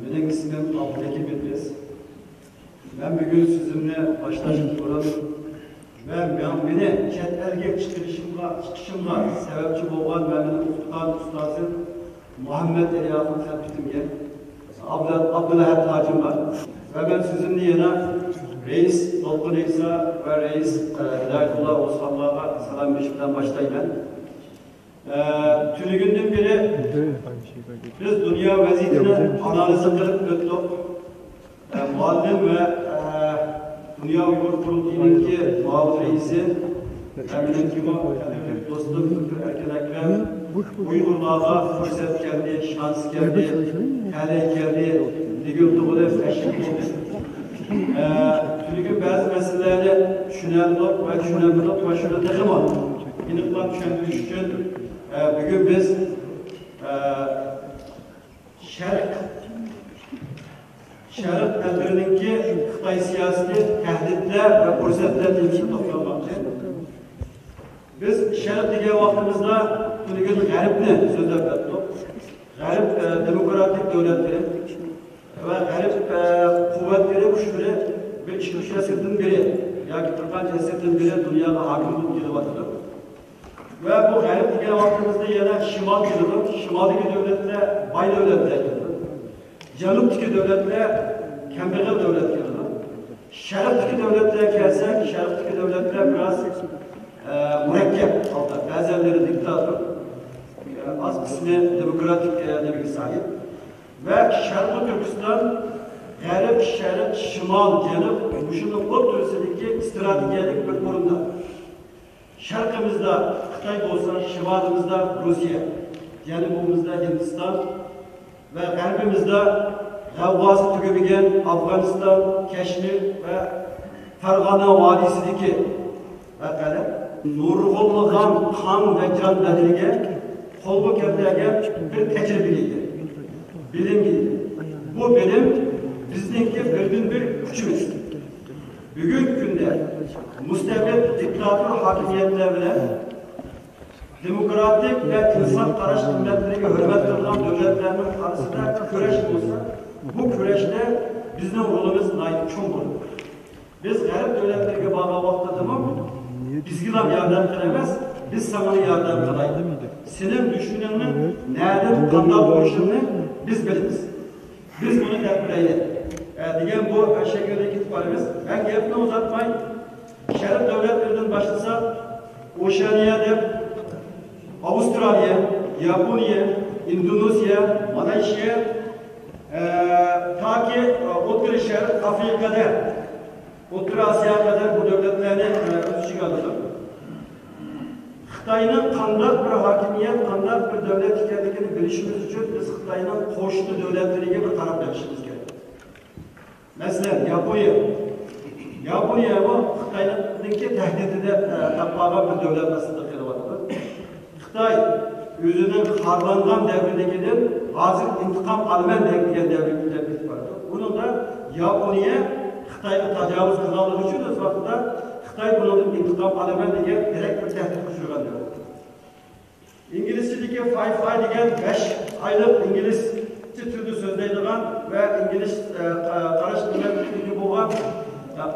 Benim ismim Abdülhakim İdris. Ben bugün sizinle başlaşıp duralım. Ve beni chet elge çıkışımla sebepçi olan benim Ufkan Ustazı Muhammed Eliyaf'ın tespitime Abdülhakim Hacım var. Ve ben sizinle yine Reis Dolkun İsa ve Reis Hidayetullah Osmanlı'ya selam verişimden başlayayım ben. Tülü günden beri biz dünya vaziyetini analiz kılıp öttük. Muallim ve Dünya Uygur Kurultayı'nınki muavin reisi Emin'in gibi dostum Fikri Erken Ekrem Uygurlar'a fırsat geldi, şans geldi, hele geldi, ligül eşlik oldu. Tülü bazı meseleleri şunanlık ve şunanlık ve şunu takımadı. İnıklar düşündüğü için bugün biz Şərq əllərininki Xitay siyaseti təhdidlər və fürsətlər demişini toplamakta. Biz Şərq degan vaqtimizda bugün G'arbni so'zlab o'tdik. G'arb demokratik davlatları ve G'arb quvvatlari kuchlari bir 2-3 asrdan beri yoki bir qancha asrdan beri dunyoga hokim bo'lib kelyapti. Ve bu G'arb degan vaqtimizda yana Shimol keldi. Shimoldagi davlatlar boy davlatlar keldi. Janubdagi davlatlar kambag'al davlat keldi. Sharqdagi davlatlarga kelsak, sharqdagi davlatlar biroz murakkab holda. Ba'zanlari diktator, az qismi demokratik nimaga sahib. Va Sharqi Turkiston, G'arb, Sharq, Shimol, Janub shuni o'rtasidagi strategiyalik bir o'rinda. Sharqimizda Xitoy bo'lsa, shimolimizda Rossiya, janubimizda Hindiston ve G'arbimizda g'avg'osi tugagan Afg'oniston, Kashmir ve Farg'ona vodiysidagi vaqalar nurg'unlagan qon va jon badiliga qo'lga kiritilgan bir tajribaga bilim. Bu bilim bizningki birdan-bir kuchimiz. Bugungi kunda mustabid diktator hokimiyatlar bilan demokratik ve insan qarash qimmatlariga hurmat qilgan davlatlarning orasida kurash bo'lsa, bu kurashda bizning rolimiz cho'ng bo'ladi. Biz G'arb davlatlariga borgan vaqtda bizga ham yordam qilamiz, biz sana yordam qilaylik. Senin düşününün nerede qanday bo'lishini biz bilamiz. Biz buni gapiraylik. Degan bu shakldagi itibariz. Ben gapni uzatmay, Sharq davlatlaridan boshlasa, Oceania deb Avustralya, Yaponiya, Endonezya, Malayziya, ta ki O'rta Sharq Afrikada, O'rta Osiyo kadar bu davlatlarni o'z ichiga oldi. Xitoyning qanday bir hokimiyat, qanday bir davlat ekanligini bilishimiz uchun biz Xitoyning qo'shni davlatlariga bir qarab berishimiz kerak. Masalan, Yaponiya bu Xitoyninki tahdidida topqagan bir davlat aslida qilyapti. Xitoy o'zining harlangan davridagidan hozir intiqom olman degan davrga ketib bordi. Buningda Yaponiya Xitoyga tajovuz qilganligi uchun o'z vaqtida Xitoy bundan intiqom olaman degan direkt bir tahdid qo'shgan davlat. İngilizchadagi Fi-Fi degan 5 oylik inglizcha tilda so'zlaydigan va ingliz qarash qilgan bo'lgan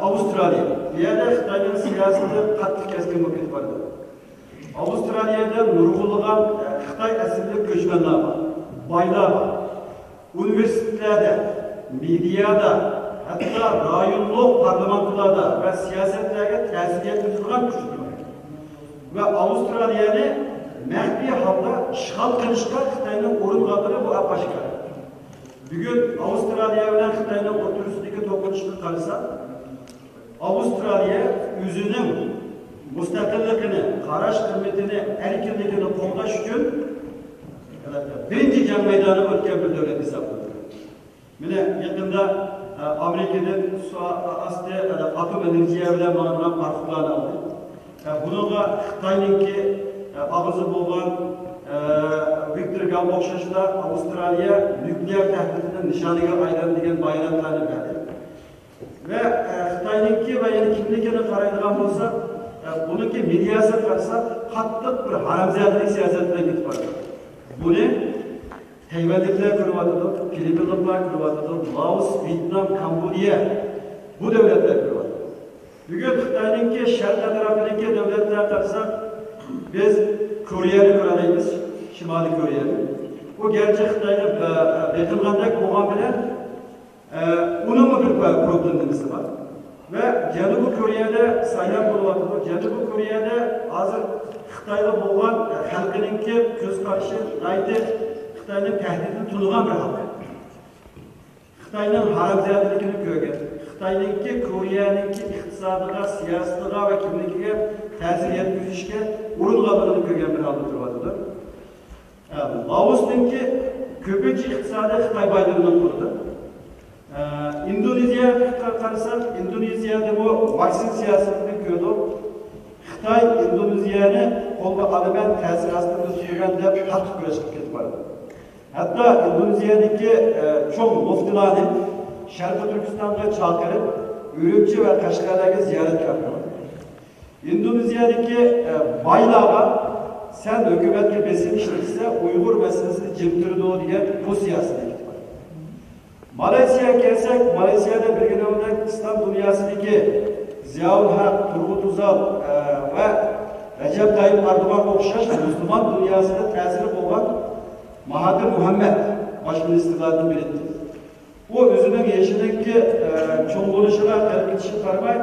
Avustraliya. Bu yerda Xitoyning siyosati qattiq keskin bo'lib ketib bordi. Avustraliyada nurg'unlagan Xitoy asilli ko'chmanlar bor, boylar bor. Universitetlarda, mediada, hatto rayonlik parlamentlarda va siyosatlarga ta'sir yetkazadigan kuchlar bor. Va Avustraliyani maxfiy holda ishg'ol qilishga Xitoyning uringanligi bu boshqa. Bugun Avustraliya bilan Xitoyning o'rtasidagi to'qnashuvni qarasa, Avustraliya o'zining mustaqilligini, qarash qimmatini, erkinligini qo'llash uchun birinchi jang maydoni o'tgan bir davlat hisoblanadi. Mana yaqinda Amerikadan asti atom energiya bilan mana bunaqa farqlarni oldi. Bunga Xitoyninki og'izi bo'lgan Viktor Galga o'xshashlar Avustraliya nuklear tahdidini nishoniga aylanadi degan bayonotlarni berdi. Ve Xitoyninki va yana kimligini qaraydigan bo'lsak, buniki mediasi qarasa qattiq bir haramzadalik siyosat bilan ketib boradi. Buni Tayvanliklar kırıvatıdır, Filipinliklar kırıvatıdır, Laos, Vietnam, Kambodiya bu devletler kırıvatıdır. Bugün Xitay'nınki şarkı tarafındaki devletler tartışsak biz Kore'yi göremeyiz, Şimali Kore'yi. Bu gerçek Xitay'da betilgandaki boğan bilen onun mu bir problemimiz var? Ve Janubi Kore'de sayılan buluvatıdır. Janubi Kore'de hazır Xitay'da boğan halkınınki göz karşı aydı Xitay'nın tehdidini tutulan bir halk. Xitay'nın haramziyatlıkını görgen. Xitay'nınki Kore'ninki iktisadıga, siyasatıga ve kimlikiga ta'sir yetkazishga uringanligini görgen bir halk turibdi. Laos'nınki ko'pincha iqtisodiy Xitoy boyligidan qurdi. Indoneziyaga qarasak, Indoneziyada bu vaksin siyosatini ko'rdi. Xitoy Indoneziyani qo'lga olaman ta'sir ostida tutgan deb qattiq kurashib ketib bordi. Hatto Indoneziyadagi cho'ng muftilarni Sharqiy Turkistonga chaqirib, Urumchi va Qashqarlarga ziyoratga bordi. Indoneziyadagi boylarga sen hükümetke besin işlerse Uygur meselesini cimtirdi o diye bu siyasete gitti. Malezya'ya gelsek, Malezya'da bir gün olarak İslam dünyasındaki Ziyaul Haq, Turgut Özal ve Recep Tayyip Erdoğan okşaş Müslüman dünyasında tesiri olan Mahathir Muhammed başministerlerden biriydi. Bu özünün yaşındaki çoğuluşuna terkitişi karmay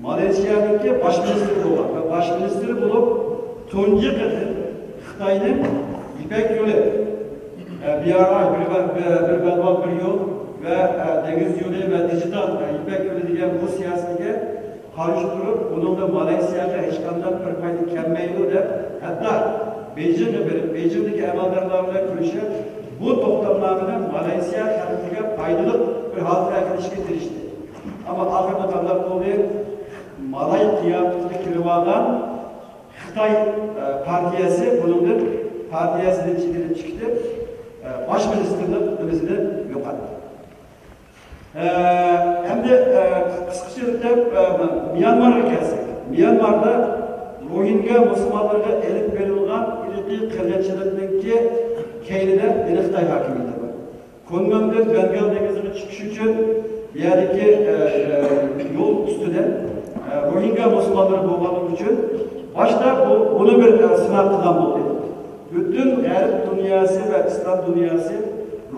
Malezya'daki başministeri olan ve başministeri bulup Tuncu kızı Xitay'ın İpek yolu bir ara bir bedava bir yol ve deniz yolu ve dijital İpek yolu diye bu siyasete karıştırıp bunun da Malezya'da hiç kandan bir fayda kelmeyi de hatta Beijing'deki emallarlarla görüşüp bu toplamlarının Malezya halkına faydalı bir halka yaklaşık getirişti. Ama ahirde kadar oluyor Malay kıyafetindeki rivadan Xitay partiyası bunun partiyasının içinden çıktı. Başministerlik ömrünü yok etti. Hem de kısaca Myanmar'a gelsek. Myanmar'da Rohingya Müslümanlarına elip verilgan ilgi kırgınçılıklarındaki keynine bir Xitay hakimiyeti var. Konumdan Bengal denizine çıkış için bir yerdeki yol üstüne Rohingya Müslümanları boğmak için başta bunu bir sınav kılan oldu. Bütün Arap dünyası ve İslam dünyası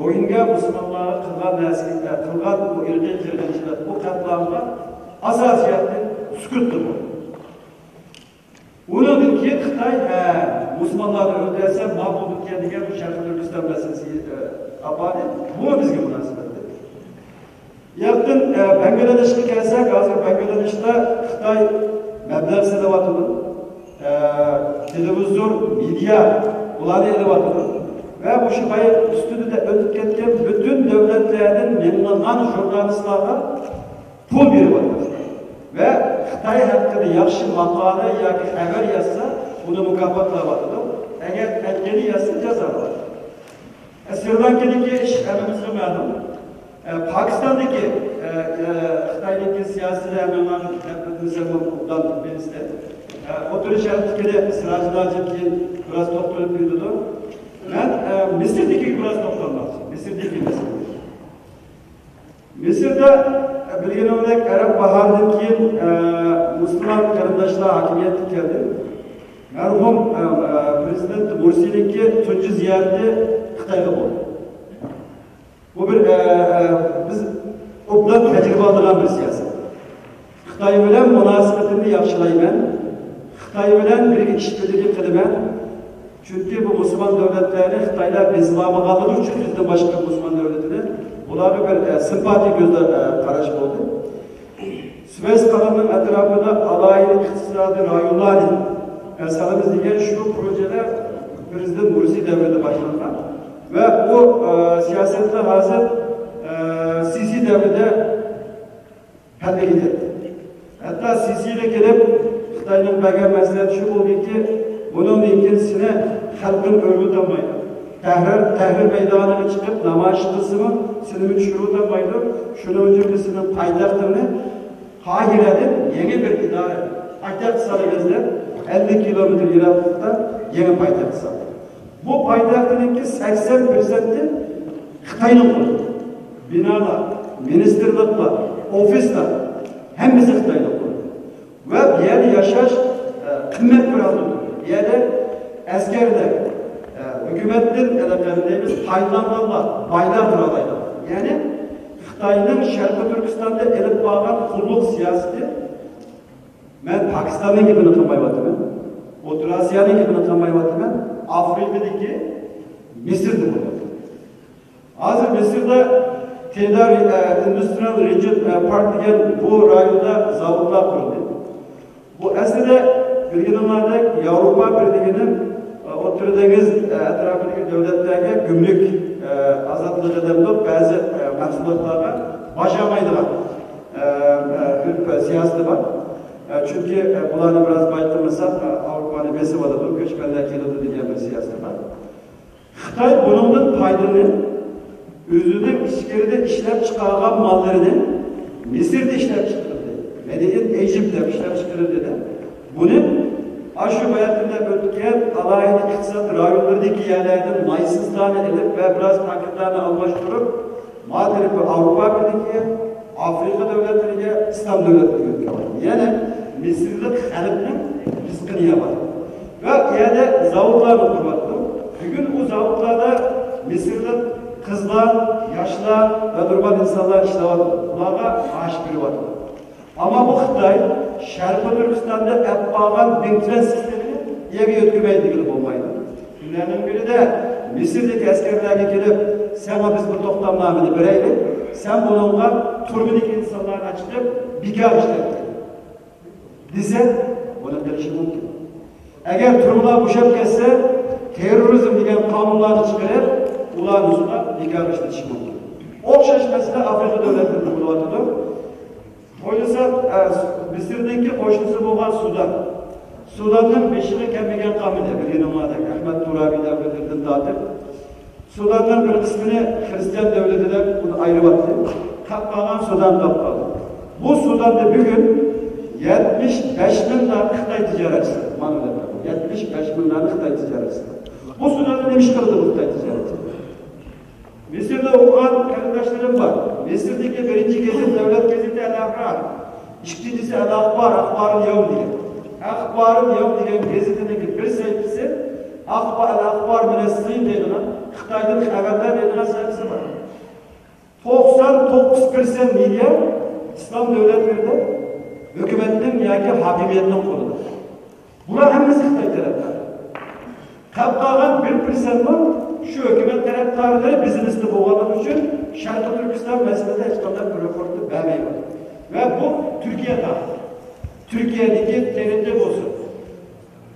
Rohingya Müslümanlara kılgan neslikler, kılgan bu ilgi kırgınçılık, bu katliamlar asasiyetle sükuttu bu. Onun ki Xitay Müslümanları öldürse mahvoluk kendiga bu Şarkı Türkistan meselesi apari, bu bizga münasebetdir. Yakın Bangladesh'e gelsek, hazır Bangladesh'te Xitay meblag sadavatını televizyon, medya ulanı elevatıdır. Ve bu şüpheyi üstünde de ötüp ketken bütün devletlerinin memnunlanan jurnalistlerine pul veriyorlar. Ve Xitay hakkında yaxşı makale yoki haber yazsa, bunu mukofotlayotidi. Eğer etkili yazsa jazolaydi. Sri Lanka'daki iş elimizde ma'lum. Pakistan'daki Xitay'daki siyasiler memnunlar hepimizden birisi. Oturuş yaptıkları sıracılarca biraz doktoru büyüdü. Ben Mısır'daki biraz doktorlar. Mısır'da bilgin olarak Arap Bahar'dan keyin Müslüman karındaşlar hakimiyet geldi. Merhum Prezident Mursi'ninki tuncu ziyareti Xitay'da oldu. Bu bir biz obdan tecrübe alınan bir siyaset. Xitay bilen münasebetini yaxşılayman. Xitay bilen bir işbirliği kılıman. Çünkü bu Müslüman devletlerini Xitaylar bezmamagalığı için bizden başka Müslüman devletine bunları bir simpati gözle karşı oldu. Suez kanalının etrafında alaylı iktisadi rayonların eserimiz diye şu projeler Prezident Mursi devrinde başlandılar. Ve bu siyasetler hazır Sisi devrinde həddə gedirdi. Hatta Sisi ile gelip Xitay'ın bəgə məsləhət şu oldu ki, bunun ikincisine halkın örgütlenmeyi. Tahrir meydanına çıkıp namayiş kısmı sinimi çürütemeyi. Şunun cümlesinin paydaşlarını Kahire'nin yeni bir idare. Paydaş salı bizde 50 kilometre ileride yeni paydaş salı. Bu paytaxtınınki 80%'i Xitayning qo'lida. Binolar, ministerliklar, ofislar hemmasi Xitoyning qo'lida. Va bu yerda yashash qimmat bo'ladi. Bu yerda askarlar, hukumatdan deymiz, faydalanganlar, baylar bo'laydi. Ya'ni Xitoyning Sharqiy Turkistonda elib borgan qulluq siyosati men Pokistonning gapini qilmayapman. O'rta Osiyoning gapini qilmayapman. Afrikadagi Misrda bo'lyapti. Hozir Misrda Tedar Industrial Region Park degan bu rayonda zavodlar qurildi. Bu aslida bilganlaridek Yevropa Birligining O'rta dengiz atrofidagi davlatlarga gumruk ozodligida ba'zi mahsulotlarga bajamaydigan siyosati bor. Çünkü bularni biraz baytırmasak Avrupa'nın besib oladi, ko'chmanlar keladi degan bir siyosat bor. Xitoy buningdan foydalanib o'zining ichkarida ishlab chiqargan mollarini Misrda ishlab chiqardi. Made in Egypt deb ishlab chiqardi dedi. Buni aşu bayatında o'tgan alayli iqtisod rayonlaridagi yerlardan maysizlarni ilib va biraz paketlarni almashtirib, Madrid va Avrupa Birligiga, Afrika davlatlariga, islom davlatlariga o'tkazdi. Ya'ni Misrlik xalqning rizqini yeyapti. Va bu yerda zavodlarni quryapti. Bugun u zavodlarda Misrlik qizlar, yoshlar va durban insonlar ishlayapti. Ularga maash beryapti. Ama bu Xitoy Sharqiy Turkistonda qolgan bank sistemini yerga o'tkazmaydigan bo'lmaydi. Kunlarning birida Misrdagi askarlarga kelib, "Sana biz bu to'xtamnomani beraylik. Sen bununla turmidagi insonlarni ochib, bekor ishlatdi." desa, buni qilish mumkin. Agar turmalar bo'shab ketsa, terrorizm degan qonunlarni chiqarib, ularni ustida bekor ishlatish mumkin. O'xshash masala Afrika davlatlarida bo'lyapti. O'ylasa, Misrdagi qo'shnisi bo'lgan Sudan. Sudanning beshiga kelmagan qavmida bilganimdek Ahmad Turabiy davlatidan tortib, Sudanning bir qismini Xristian davlatidan uni ayiribdi. Qolgan Sudan topqadi. Bu Sudanda bugun 75 mingdan Xitoy tijoratchisi, mana bular. 75 mingdan Xitoy tijoratchisi. Bu Sudanda nima ish qildi bu Xitoy tijoratchisi? Misrda o'qigan qarindoshlarim bor. Misrdagi birinchi gazet davlat gazeti Al-Ahrar, ikkinchisi Al-Akhbar, Akhbarul Yawm degan. Akhbarul Yawm degan gazetining bir saytisi Al-Akhbar Ministriy deydigan Xitoydan xabarlar beradigan saytisi bor. 99% media islom davlatlarida hukumatning yoki hokimiyatning qo'lida. Bular hammasi Xitoy tarafdori. Qolgan 1% bor. Şu hükümet taraftarları biznesde boğulmak için Sharqiy Turkiston meselesinde hiç kadar bir raportu vermiyor. Ve bu Türkiye'de. Türkiye'deki TRT olsun.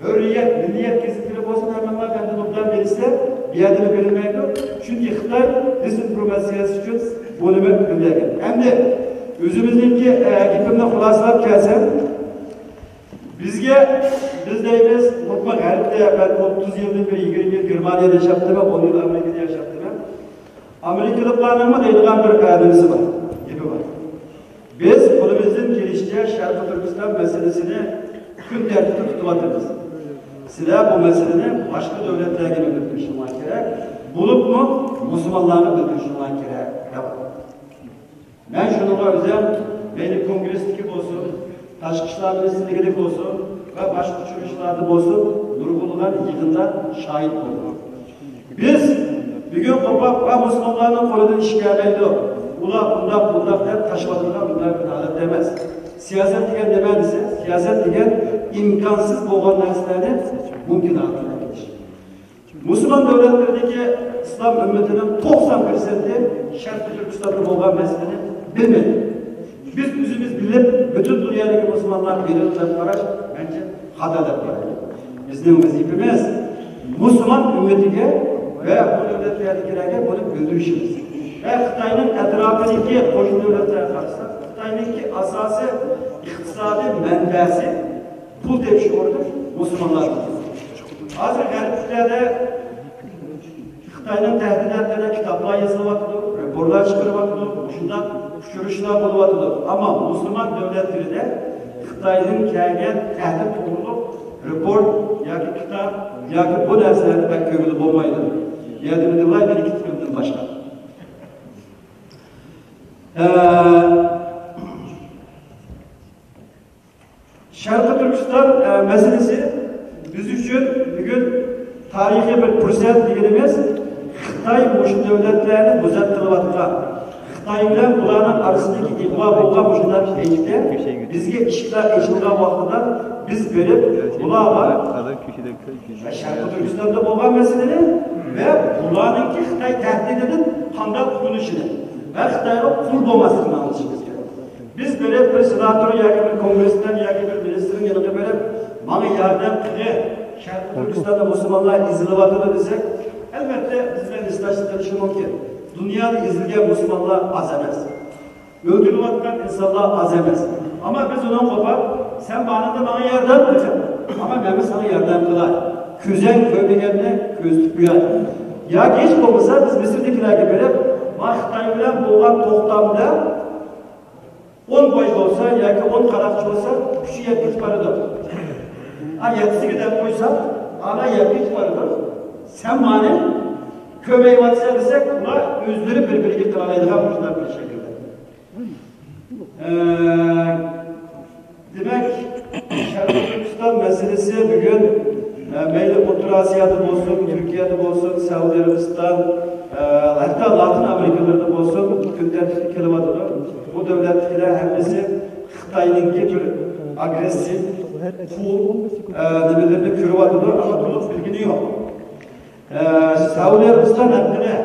Hürriyet, milliyet kesintileri olsun hemen benden obdan verirse bir yerdini verilmeydi. Çünkü Xitoy dezinformasiyası için bölümü göndergen. Hem de özümüzdeki gipimden xulasalab kelsem biz deymiz, unutma g'arbda ben 30 yıldan beri 20 yıl Germaniyada yaşadım, 10 yıl Amerika'da yaşadım. Amerikalılarning deydigan bir nimasi bor, gapi bor. Biz qo'limizdan kelishicha Sharqiy Turkiston masalasini kun tartibida tutyapmiz. Sizlar bu masalani boshqa davlatlarga bildirishingiz kerak. Bo'libmi musulmonlarga bildirishingiz kerak. Men shunga o'zim meni kongressniki bo'lsin, tashqi ishlar ministrligida bo'lsin ve başka uçuruşlarda bozulup nurgullar yığında şahit olduk. Biz bugün kopap ve Müslümanların kolundan işgaleydi. Ular bundan hep taşıvatırlar, bunlar bir adet demez. Siyaset diyen demediyse, siyaset diyen imkansız boğan nesneleri mümkün altına gelir. Müslüman devletlerindeki İslam ümmetinin 90%'i Sharqiy Turkistonda boğan meseleni bilmedi. Biz özümüz bilip bütün dünyadaki Müslümanlar belirlen karaş bence hadalet var. Bizim vazifemiz Müslüman ümmetiga ve bu devletlerdekilerge bunu bildirişimiz. Ve Xitoyning etrafındaki qo'shni davlatlarga qarasa, Xitoyninki asosiy iqtisodiy manbasi pul tepishirdi Müslümanlar. Hozir g'arbliklarda Xitoyning tahdidotlarida kitoblar yozilyapti, raporlar chiqaryapti, shundan uçuruşlar bo'lyapti. Ama Müslüman devletlerinde Xitoyning kelgan tahdid to'g'riliq report, yoki kitob, yoki bu narsalarni pek ko'ngili bo'lmaydi. Yadimizda bir ikki filmdan boshqa. Sharqi Turkiston masalasi biz uchun bugun tarixiy bir fursat deganimiz, Xitoy boshqa davlatlarni buzattirayotgan, Xitoy bilan bularning orasidagi ig'vo bo'lgan shunday paytda bizga ishlar ochilgan vaqtida biz berib bularga Sharqi Turkistonda bo'lgan masalani ve bularninki Xitoy tahdididan qanday qutulishini ve Xitoyga qul bo'lmasligini anglashimiz kerak. Biz böyle bir senator yoki bir kongressdan yoki bir ministerning yoniga berib, "Menga yordam qiling, Sharqi Turkistonda musulmonlar ezilyapti" desak, albatta bizlar ishlashi qilishi mumkin. Dunyoda ezilgan musulmonlar az emas. Öldürülayotgan insonlar az emas. Ama biz ona qopab, "Sen bana yordam qil." Ama ben sana yordam qilay. Ko'zang ko'rmaganni ko'z tutmayar. Yoki hech bo'lmasa biz Misrdagilarga berib, Xitoy bilan bo'lgan to'xtamda 10 boy olsa, yoki 10 qaroqchi olsa, kuchi yetib boradi. Ha, yetisiga deb qo'ysa, ana yetib boradi. Sen mani ko'mayotsa desak, ular o'zlari bir-biriga qilaydigan bo'lsa bir shaklda. Demak, Sharqi Turkiston masalasi bugun mayli O'rta Osiyoda bo'lsin, Turkiyada bo'lsin, Saudiya Arabiston, hatta Latin Amerikalarda bo'lsin, kun tartibga kelyapti. Bu davlatlar hammasi Xitoyninki bir agressiv, nimalarni ko'ryapti, ammo to'liq bilgini yo'q. Saudiya Arabiston haqida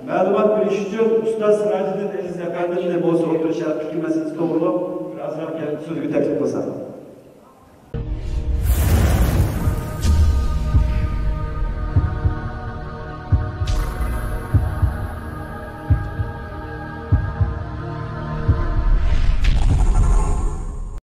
ma'lumot berish uchun ustoz Sirajiddin Aziz Efendi'nin bo'lsa o'tirish masalasi to'g'ri birazroq so'zga taklif qilsam.